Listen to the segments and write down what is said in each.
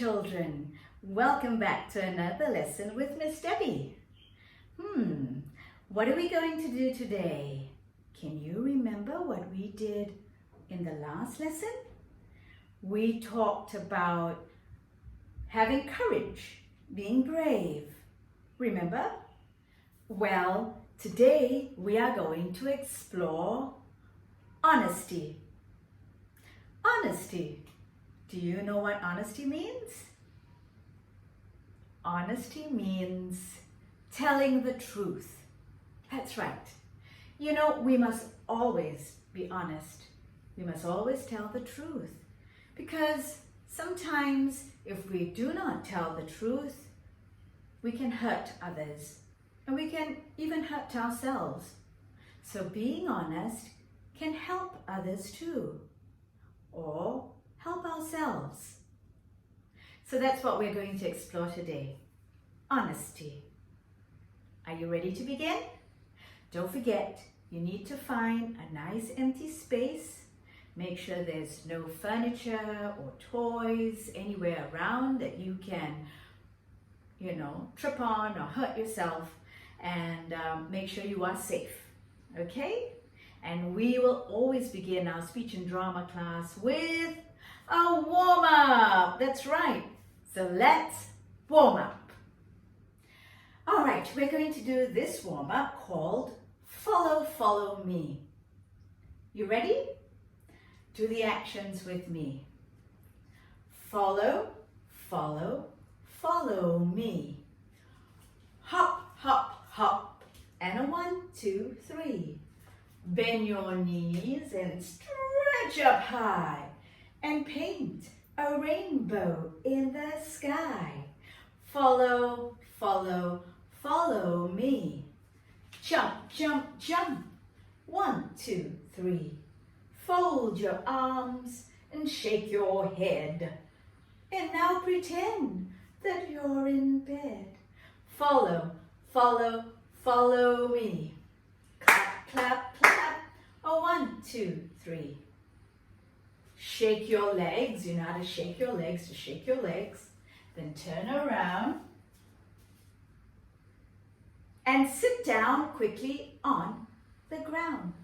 children. Welcome back to another lesson with Miss Debbie. What are we going to do today? Can you remember what we did in the last lesson? We talked about having courage, being brave. Remember? Well, today we are going to explore honesty. Honesty. Do you know what honesty means? Honesty means telling the truth. That's right. You know, we must always be honest. We must always tell the truth. Because sometimes if we do not tell the truth, we can hurt others. And we can even hurt ourselves. So being honest can help others too. Or help ourselves. So that's what we're going to explore today. Honesty. Are you ready to begin? Don't forget, you need to find a nice empty space. Make sure there's no furniture or toys anywhere around that you can, trip on or hurt yourself. And make sure you are safe, okay? And we will always begin our speech and drama class with a warm-up. That's right. So let's warm up. All right, we're going to do this warm-up called Follow, Follow Me. You ready? Do the actions with me. Follow, follow, follow me. Hop, hop, hop. And a 1, 2, 3. Bend your knees and stretch up high and paint a rainbow in the sky. Follow, follow, follow me. Jump, jump, jump. 1, 2, 3. Fold your arms and shake your head. And now pretend that you're in bed. Follow, follow, follow me. Clap, clap, clap. 1, 2, 3. Shake your legs. You know how to shake your legs. To shake your legs. Then turn around. And sit down quickly on the ground.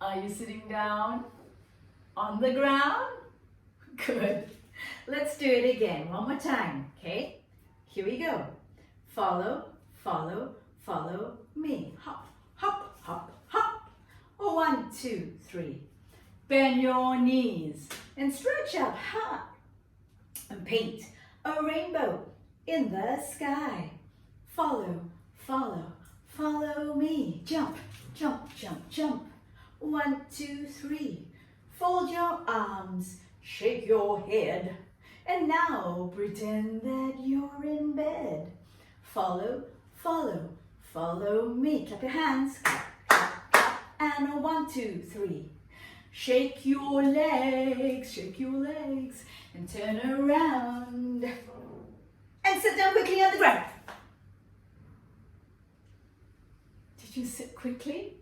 Are you sitting down on the ground? Good. Let's do it again. One more time. Okay? Here we go. Follow, follow, follow me. Hop, hop, hop, hop. 1, 2, 3. Bend your knees and stretch up high and paint a rainbow in the sky. Follow, follow, follow me. Jump, jump, jump, jump. 1, 2, 3. Fold your arms, shake your head, and now pretend that you're in bed. Follow, follow, follow me. Clap your hands. Clap, clap, clap. And 1, 2, 3. Shake your legs, and turn around. And sit down quickly on the ground. Did you sit quickly?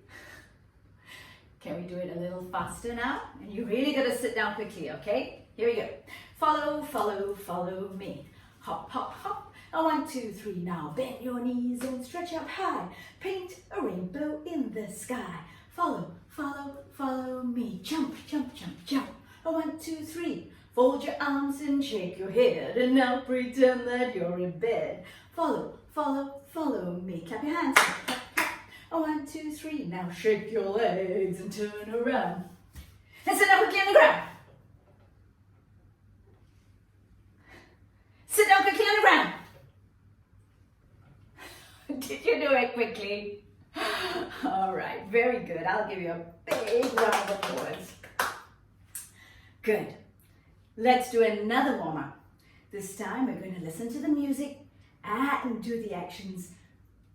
Can we do it a little faster now? And you really got to sit down quickly, okay? Here we go. Follow, follow, follow me. Hop, hop, hop. 1, 2, 3. Now bend your knees and stretch up high. Paint a rainbow in the sky. Follow, follow, follow me. Jump, jump, jump, jump. 1, 2, 3. Fold your arms and shake your head. And now pretend that you're in bed. Follow, follow, follow me. Clap your hands. Clap, clap, clap. 1, 2, 3. Now shake your legs and turn around. And sit down quickly on the ground. Sit down quickly on the ground. Did you do it quickly? All right, very good. I'll give you a big round of applause. Good. Let's do another warm-up. This time we're going to listen to the music and do the actions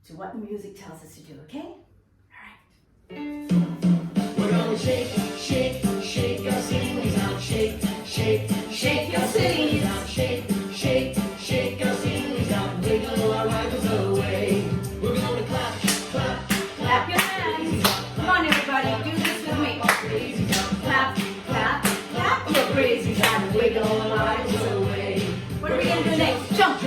to what the music tells us to do, okay? All right. We're gonna shake, shake, shake your sillies out. Shake, shake, shake your sillies out. Shake, shake, shake your sillies out. Wiggle our rivals away. We're gonna clap, clap, Clap your hands. Come on, everybody, do this with me. crazy jump. Clap, clap, clap your legs, jump.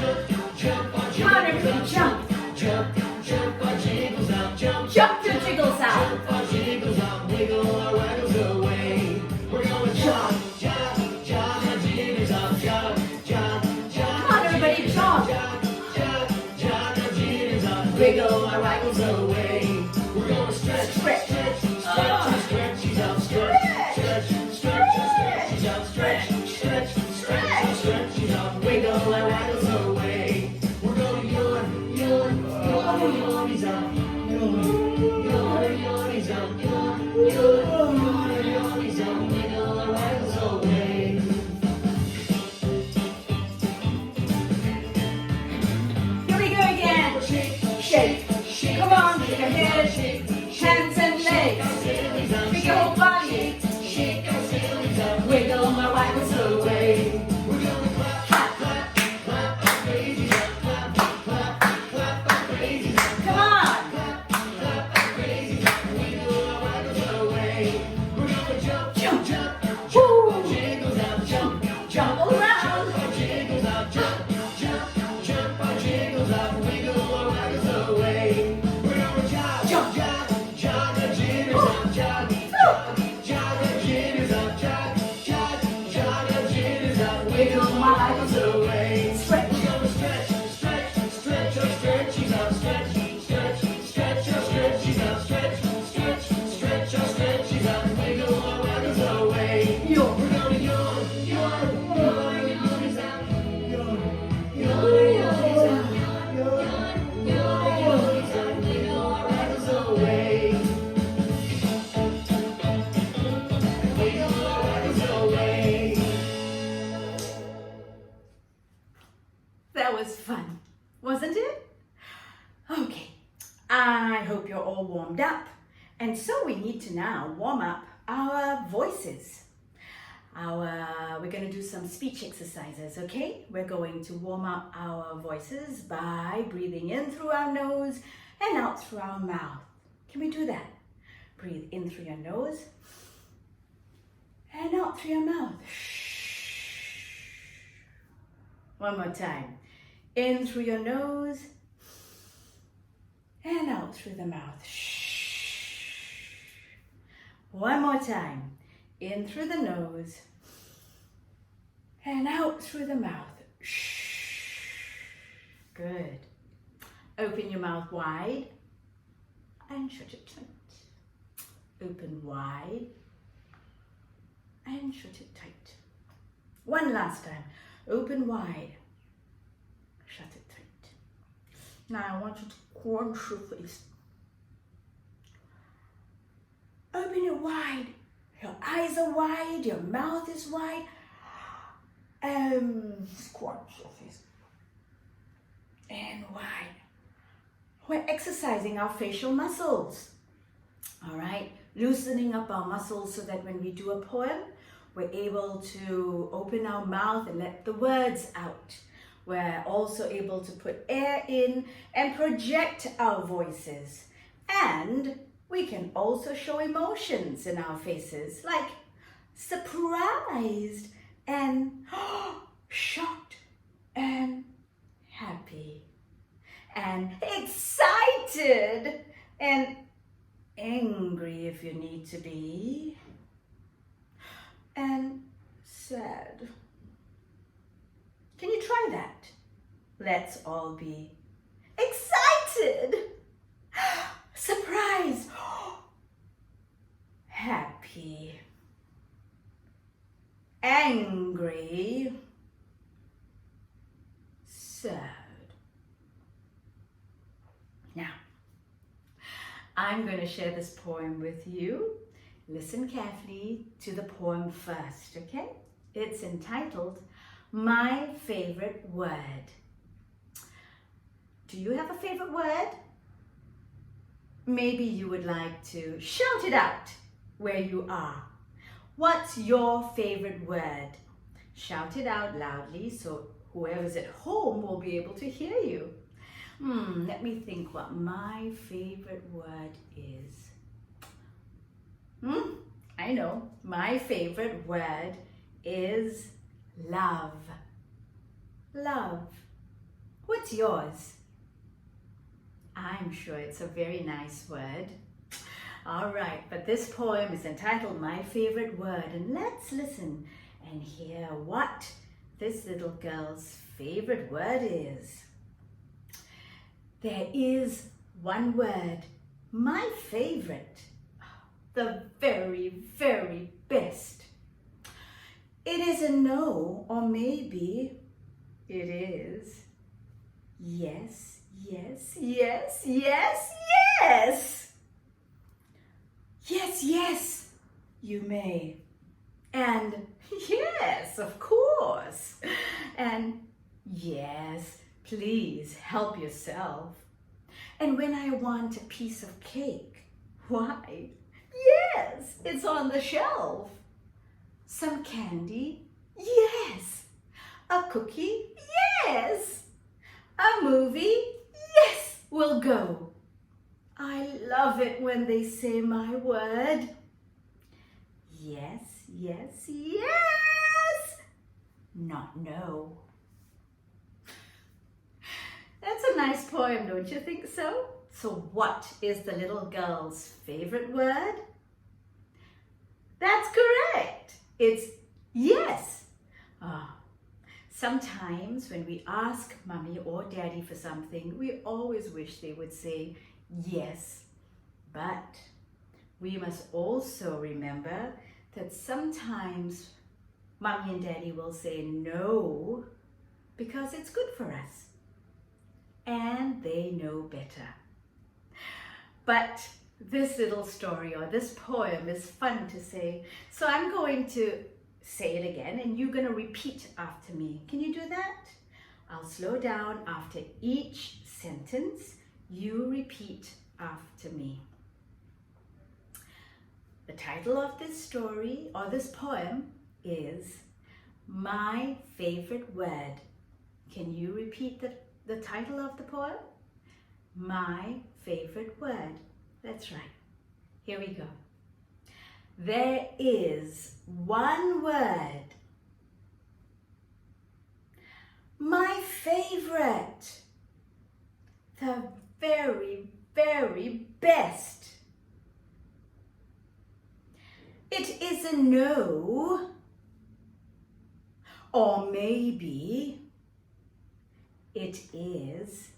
Jump or Come on, everybody, jump. jump, jump or jiggles out, jump. Jump your jiggles out. Jump or jiggles out, wiggle or waggles away. We're gonna jump, jump, jump or jiggles out, jump, jump, jump. Come on, everybody, jump. Jump, jump, jump or jiggles out, wiggle or waggles away. We're gonna stretch, Stretch. stretch, stretch, stretch, she's out, stretch, stretch, stretch, stretch, she's out, stretch, stretch, stretch, stretch, she's out, wiggle or waggles away. We're gonna yawn, yawn, yawn, yawn, he's out, yawn, yawn, yawn, he's out, yawn, yawn, yawn, yawn, he's out, wiggle or waggles away. Here we go again. Shake, Shake. shake, Come on, shake your head, shake, hands and legs. sillies out, Shake your whole body. shake our sillies out, Wiggle my waggles away. we're gonna clap, clap, clap, clap our crazies out, clap, clap, clap our crazies out, Come on. clap, clap our crazies out, wiggle our waggles away. We're gonna jump, Jump. jump, jump, Woo. jiggles out, jump, Jump all around. our jiggles out, jump, jump, jump our jiggles out, wiggle our waggles away. We're gonna jog, Jump. jog, jog our jitters out, jog, jog, jog our jitters out, jog, jog, jog our jitters out, wiggle my waggles away. Stretch. We're gonna stretch, stretch, stretch our stretchies out, stretch, stretch, stretch our stretchies out, stretch, stretch, stretch our stretchies out, wiggle our waggles away. Yawn. We're gonna yawn, yawn, yawn, yawn is out, yawn, yawn, yawn is out, yawn, yawn, yawn is out, wiggle our waggles away. Wiggle our waggles away. That was fun, wasn't it? Okay, I hope you're all warmed up. And so we need to now warm up our voices. We're going to do some speech exercises, okay? We're going to warm up our voices by breathing in through our nose and out through our mouth. Can we do that? Breathe in through your nose and out through your mouth. One more time. In through your nose and out through the mouth. One more time. In through the nose and out through the mouth. Good. Open your mouth wide and shut it tight. Open wide and shut it tight. One last time. Open wide. Shut it tight. Now I want you to crunch your face. Open it wide. Your eyes are wide. Your mouth is wide. Crunch your face. And wide. We're exercising our facial muscles. All right. Loosening up our muscles so that when we do a poem, we're able to open our mouth and let the words out. We're also able to put air in and project our voices. And we can also show emotions in our faces, like surprised and shocked and happy and excited and angry if you need to be, and sad. Can you try that? Let's all be excited, surprised, happy, angry, sad. Now, I'm going to share this poem with you. Listen carefully to the poem first, okay? It's entitled, My Favorite Word. Do you have a favorite word? Maybe you would like to shout it out where you are. What's your favorite word? Shout it out loudly so whoever's at home will be able to hear you. Let me think what my favorite word is. I know. My favorite word is love. love. What's yours? I'm sure it's a very nice word. All right, but this poem is entitled My Favorite Word, and let's listen and hear what this little girl's favorite word is. There is one word, my favorite, the very, very best. It is a no, or maybe it is yes, yes, yes, yes, yes. Yes, yes, you may. And yes, of course. And yes, please help yourself. And when I want a piece of cake, why, yes, it's on the shelf. Some candy, yes. A cookie, yes. A movie, yes, we'll go. I love it when they say my word. Yes, yes, yes. Not no. That's a nice poem, don't you think so? So what is the little girl's favorite word? That's correct. It's yes. Sometimes when we ask mommy or daddy for something, we always wish they would say yes, but we must also remember that sometimes mommy and daddy will say no because it's good for us and they know better. But this little story or this poem is fun to say, so I'm going to say it again and you're going to repeat after me. Can you do that? I'll slow down after each sentence. You repeat after me. The title of this story or this poem is My Favorite Word. Can you repeat the title of the poem? My Favorite Word. That's right. Here we go. There is one word. My favorite. The very, very best. It is a no, or maybe it is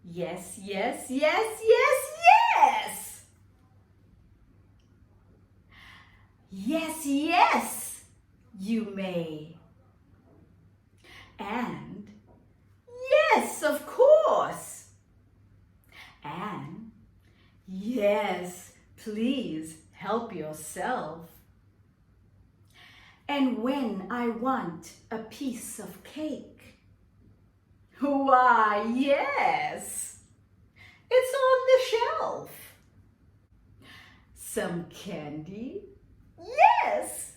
yes, yes, yes, yes, yes. Yes, yes, you may. And yes, of course. And yes, please help yourself. And when I want a piece of cake, why, yes, it's on the shelf. Some candy, yes.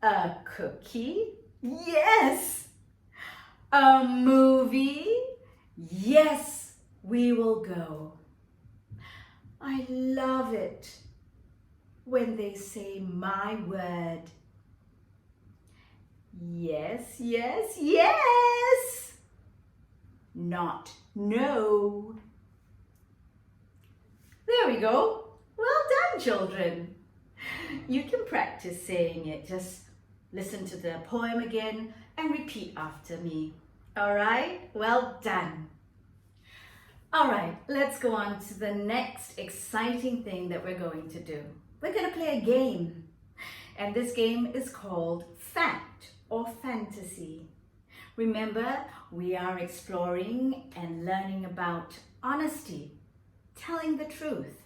A cookie, yes. A movie, yes, we will go. I love it when they say my word. Yes, yes, yes. Not no. There we go. Well done, children. You can practice saying it. Just listen to the poem again and repeat after me. All right? Well done. All right, let's go on to the next exciting thing that we're going to do. We're going to play a game. And this game is called Fact or Fantasy. Remember, we are exploring and learning about honesty, telling the truth.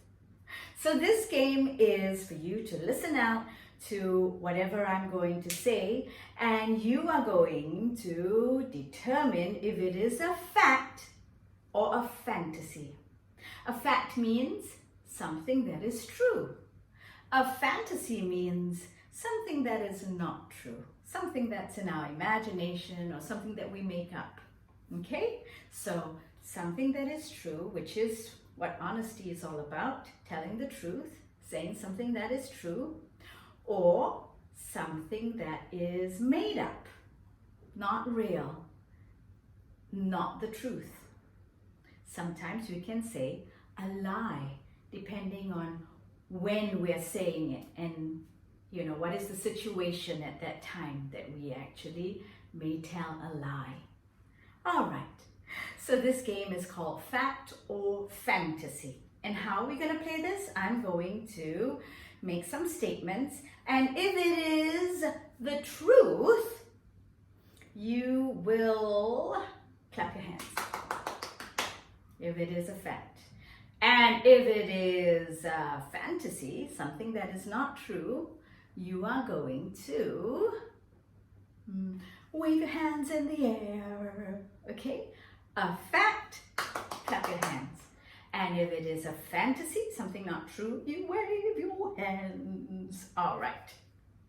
So this game is for you to listen out to whatever I'm going to say, and you are going to determine if it is a fact or a fantasy. A fact means something that is true. A fantasy means something that is not true, something that's in our imagination or something that we make up. Okay? So something that is true, which is what honesty is all about, telling the truth, saying something that is true, or something that is made up. not real, not the truth. Sometimes we can say a lie, depending on when we're saying it and what is the situation at that time that we actually may tell a lie. All right, so this game is called Fact or Fantasy. And how are we going to play this? I'm going to make some statements, and if it is the truth, you will clap your hands. If it is a fact. And if it is a fantasy, something that is not true, you are going to wave your hands in the air. Okay? A fact, clap your hands. And if it is a fantasy, something not true, you wave your hands. All right.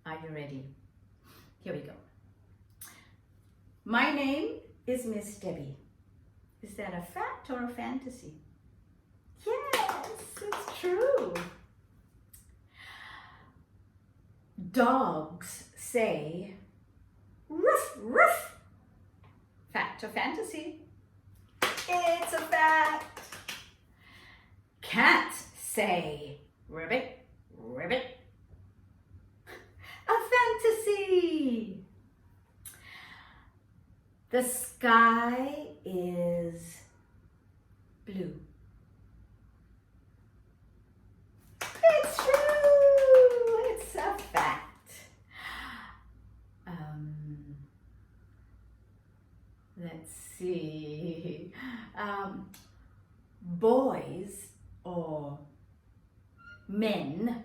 Are you ready? Here we go. My name is Miss Debbie. Is that a fact or a fantasy? Yes, it's true. Dogs say, "Ruff, ruff." Fact or fantasy? It's a fact. Cats say, "Ribbit, ribbit." A fantasy. The sky is blue. It's true. It's a fact. Let's see. Boys or men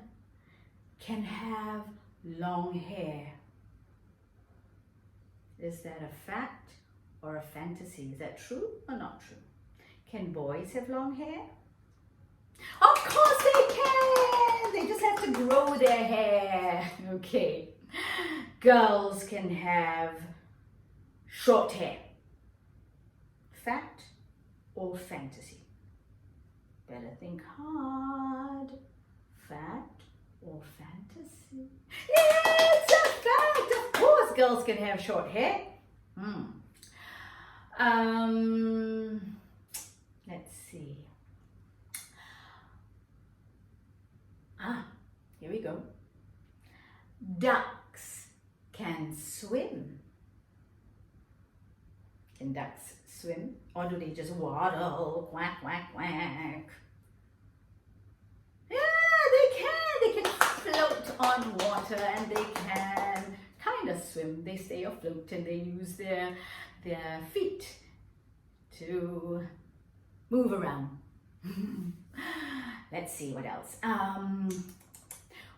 can have long hair. Is that a fact or a fantasy? Is that true or not true? Can boys have long hair? Of course they can! They just have to grow their hair. Okay. Girls can have short hair. Fact or fantasy? Better think hard. Fact or fantasy? Yeah, it's a fact! Of course girls can have short hair. Let's see. Here we go. Ducks can swim. Can ducks swim? Or do they just waddle, quack, quack, quack? Yeah, they can. They can float on water and they can kind of swim. They stay afloat and they use their feet to move around. Let's see what else.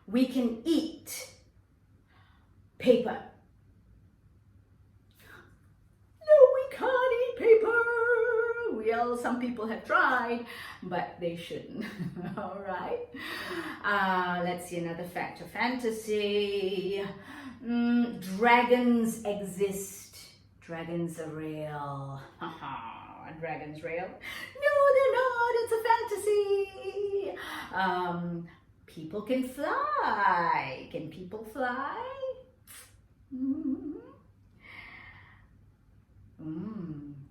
We can eat paper. No, we can't eat paper. Some people have tried, but they shouldn't. All right. Let's see another fact or fantasy. Dragons exist. Dragons are real. Are dragons real? No, they're not. It's a fantasy. People can fly. Can people fly?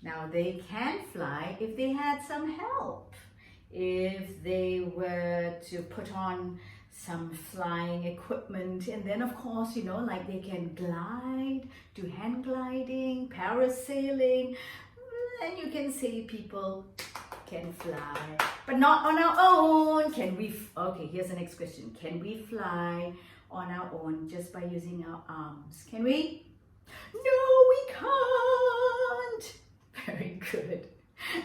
Now they can fly if they had some help. If they were to put on some flying equipment, and then of course, like they can glide, do hand gliding, parasailing, and you can say people can fly, but not on our own. Can we? Okay, here's the next question. Can we fly on our own just by using our arms? Can we? No, we can't. Very good.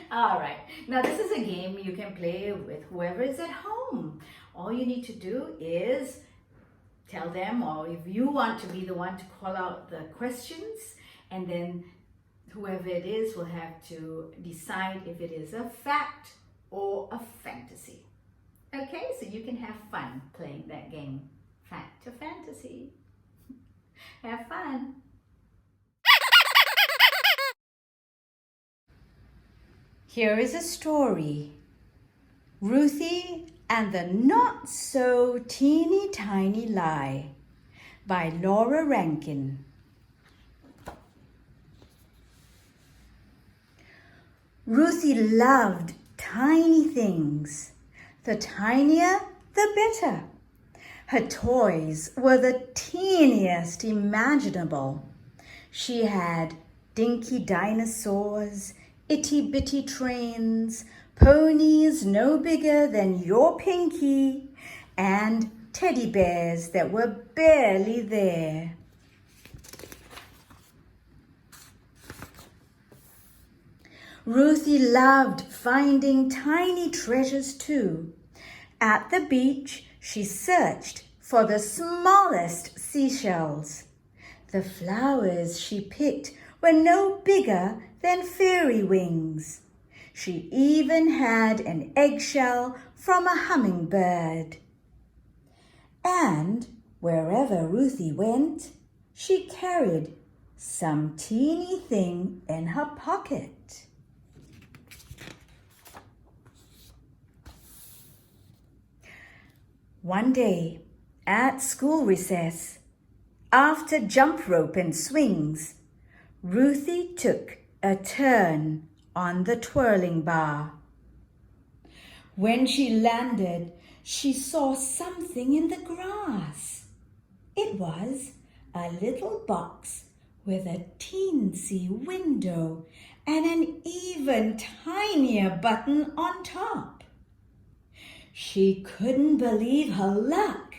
All right. Now this is a game you can play with whoever is at home. All you need to do is tell them, or if you want to be the one to call out the questions, and then whoever it is will have to decide if it is a fact or a fantasy. Okay, so you can have fun playing that game. Fact or fantasy. Have fun. Here is a story. Ruthie and the Not So Teeny Tiny Lie by Rankin. Ruthie loved tiny things. The tinier, the better. Her toys were the teeniest imaginable. She had dinky dinosaurs, itty-bitty trains, ponies no bigger than your pinky, and teddy bears that were barely there. Ruthie loved finding tiny treasures too. At the beach, she searched for the smallest seashells. The flowers she picked were no bigger than fairy wings. She even had an eggshell from a hummingbird. And wherever Ruthie went, she carried some teeny thing in her pocket. One day, at school recess, after jump rope and swings, Ruthie took a turn on the twirling bar. When she landed, she saw something in the grass. It was a little box with a teensy window and an even tinier button on top. She couldn't believe her luck.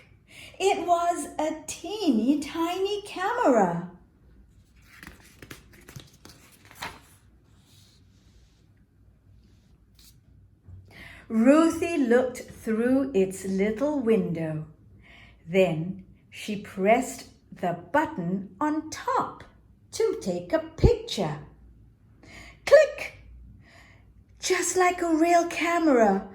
It was a teeny tiny camera. Ruthie looked through its little window. Then she pressed the button on top to take a picture. Click! Just like a real camera.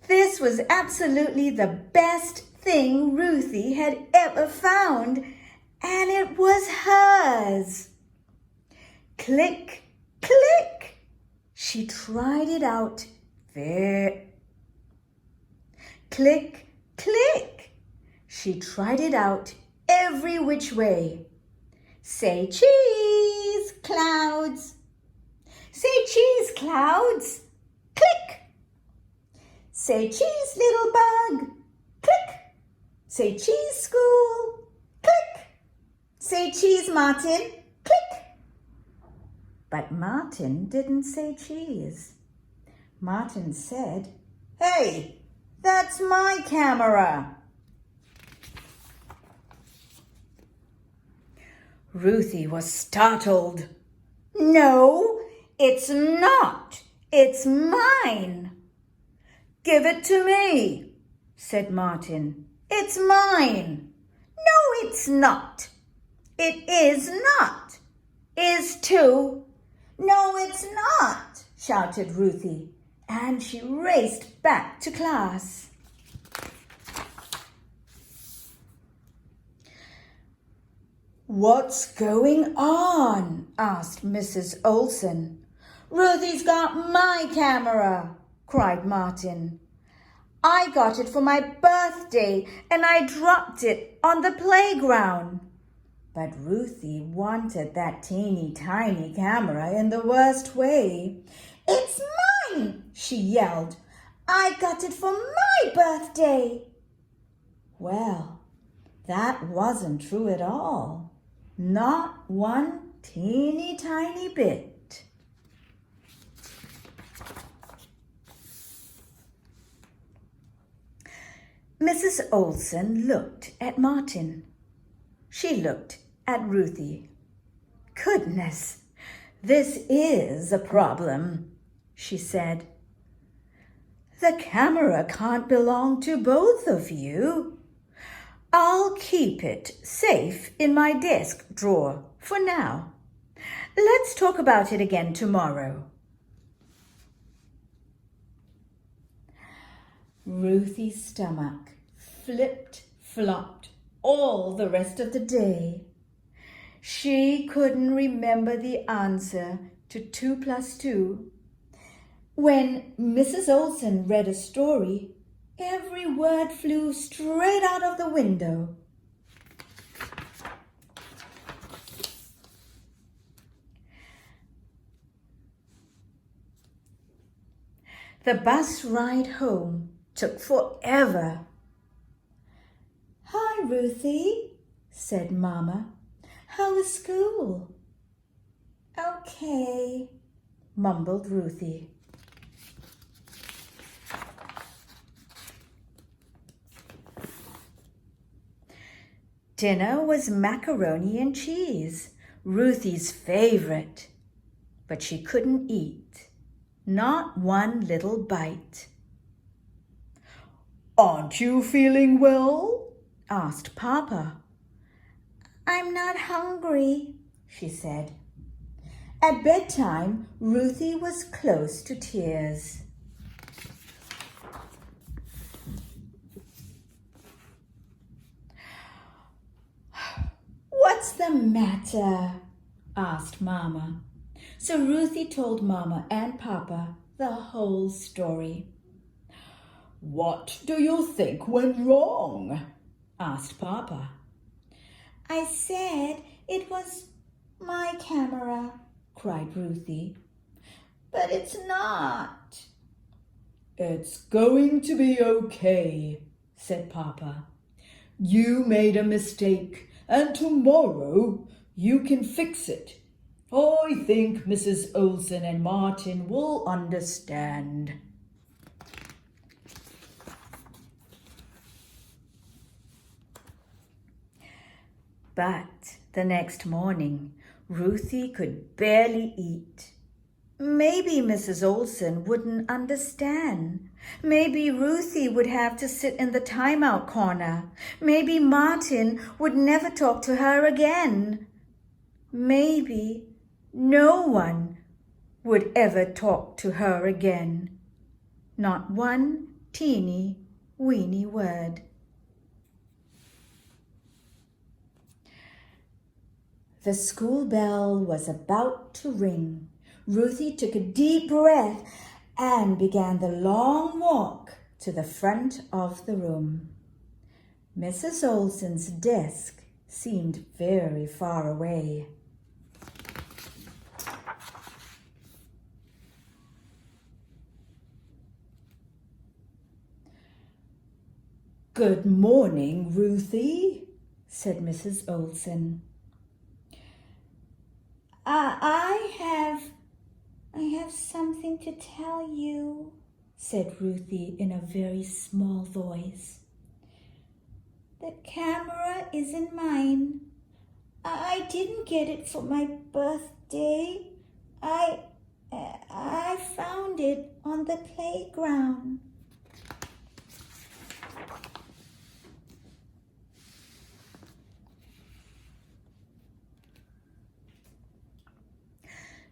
This was absolutely the best thing Ruthie had ever found, and it was hers. Click, click. She tried it out. Click, click. She tried it out every which way. Say cheese, clouds. Say cheese, clouds. Click. Say cheese, little bug. Click. Say cheese, school. Click. Say cheese, Martin. Click. But Martin didn't say cheese. Martin said, "Hey, that's my camera." Ruthie was startled. "No, it's not. It's mine." "Give it to me," said Martin. "It's mine." "No, it's not." "It is not." "Is too." "No, it's not," shouted Ruthie, and she raced back to class. "What's going on?" asked Mrs. Olsen. "Ruthie's got my camera," cried Martin. "I got it for my birthday and I dropped it on the playground." But Ruthie wanted that teeny tiny camera in the worst way. "It's mine," she yelled. "I got it for my birthday." Well, that wasn't true at all. Not one teeny tiny bit. Mrs. Olsen looked at Martin. She looked at Ruthie. "Goodness, this is a problem," she said. "The camera can't belong to both of you. I'll keep it safe in my desk drawer for now. Let's talk about it again tomorrow." Ruthie's stomach flipped-flopped all the rest of the day. She couldn't remember the answer to 2 + 2. When Mrs. Olsen read a story, every word flew straight out of the window. The bus ride home took forever. "Hi, Ruthie," said Mama. "How was school?" "Okay," mumbled Ruthie. Dinner was macaroni and cheese, Ruthie's favorite, but she couldn't eat, not one little bite. "Aren't you feeling well?" asked Papa. "I'm not hungry," she said. At bedtime, Ruthie was close to tears. "What's the matter?" asked Mama. So Ruthie told Mama and Papa the whole story. "What do you think went wrong?" asked Papa. "I said it was my camera," cried Ruthie. "But it's not." "It's going to be okay," said Papa. "You made a mistake, and tomorrow you can fix it. I think Mrs. Olsen and Martin will understand." But the next morning, Ruthie could barely eat. Maybe Mrs. Olsen wouldn't understand. Maybe Ruthie would have to sit in the timeout corner. Maybe Martin would never talk to her again. Maybe no one would ever talk to her again. Not one teeny weeny word. The school bell was about to ring. Ruthie took a deep breath and began the long walk to the front of the room. Mrs. Olsen's desk seemed very far away. "Good morning, Ruthie," said Mrs. Olsen. I have something to tell you," said Ruthie in a very small voice. "The camera isn't mine. I didn't get it for my birthday. I found it on the playground."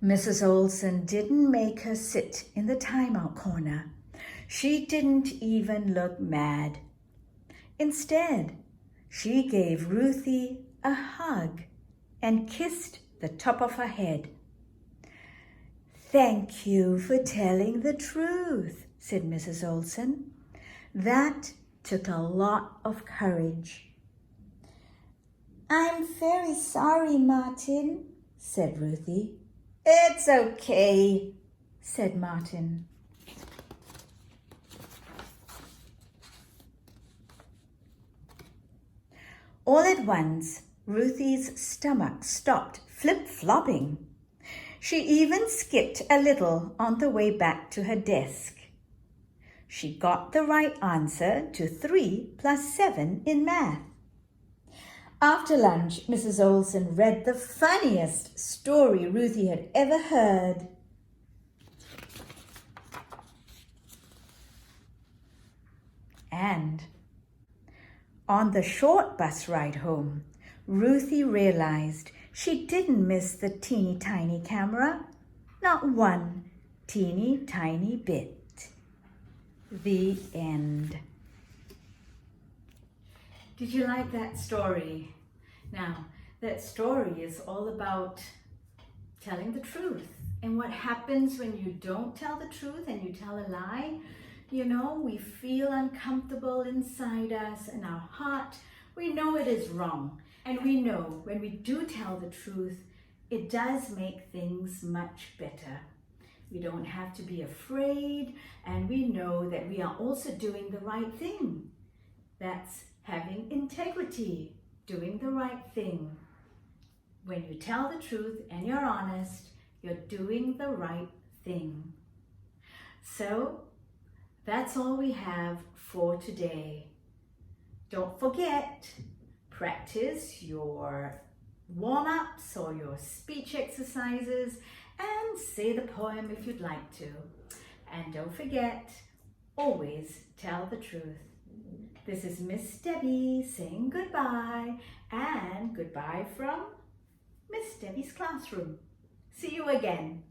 Mrs. Olsen didn't make her sit in the timeout corner. She didn't even look mad. Instead, she gave Ruthie a hug and kissed the top of her head. "Thank you for telling the truth," said Mrs. Olsen. "That took a lot of courage." "I'm very sorry, Martin," said Ruthie. "It's okay," said Martin. All at once, Ruthie's stomach stopped flip-flopping. She even skipped a little on the way back to her desk. She got the right answer to 3 + 7 in math. After lunch, Mrs. Olsen read the funniest story Ruthie had ever heard. And on the short bus ride home, Ruthie realized she didn't miss the teeny tiny camera, not one teeny tiny bit. The end. Did you like that story? Now, that story is all about telling the truth and what happens when you don't tell the truth and you tell a lie. You know, we feel uncomfortable inside us in our heart. We know it is wrong. And we know when we do tell the truth, it does make things much better. We don't have to be afraid, and we know that we are also doing the right thing. That's having integrity, doing the right thing. When you tell the truth and you're honest, you're doing the right thing. So that's all we have for today. Don't forget, practice your warm-ups or your speech exercises and say the poem if you'd like to. And don't forget, always tell the truth. This is Miss Debbie saying goodbye, and goodbye from Miss Debbie's classroom. See you again.